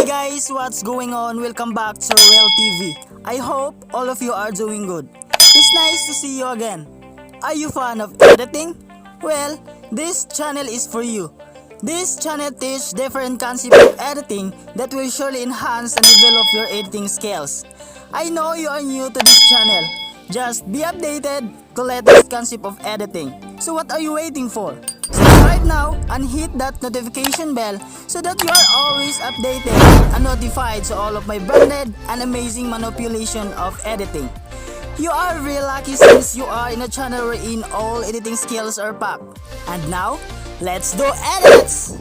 Hey guys, what's going on? Welcome back to RuelTV. I hope all of you are doing good. It's nice to see you again. Are you fan of editing? Well, this channel is for you. This channel teaches different concepts of editing that will surely enhance and develop your editing skills. I know you are new to this channel. Just be updated to latest concept of editing. So what are you waiting for? Subscribe now and hit that notification bell so that you are always updated and notified to all of my branded and amazing manipulation of editing. You are really lucky since you are in a channel wherein all editing skills are packed. And now, let's do edits!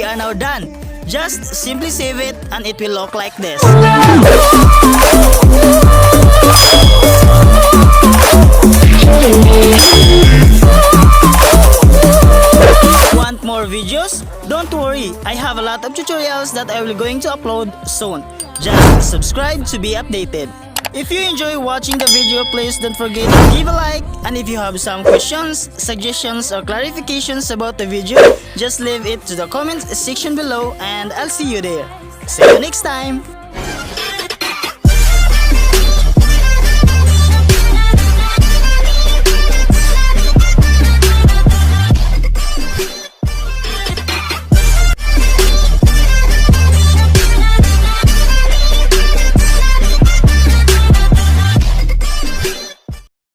we are now done. Just simply save it and it will look like this. Want more videos? Don't worry, I have a lot of tutorials that I will going to upload soon. Just subscribe to be updated. If you enjoy watching the video, please don't forget to leave a like, and if you have some questions, suggestions or clarifications about the video, just leave it to the comment section below and I'll see you there. See you next time!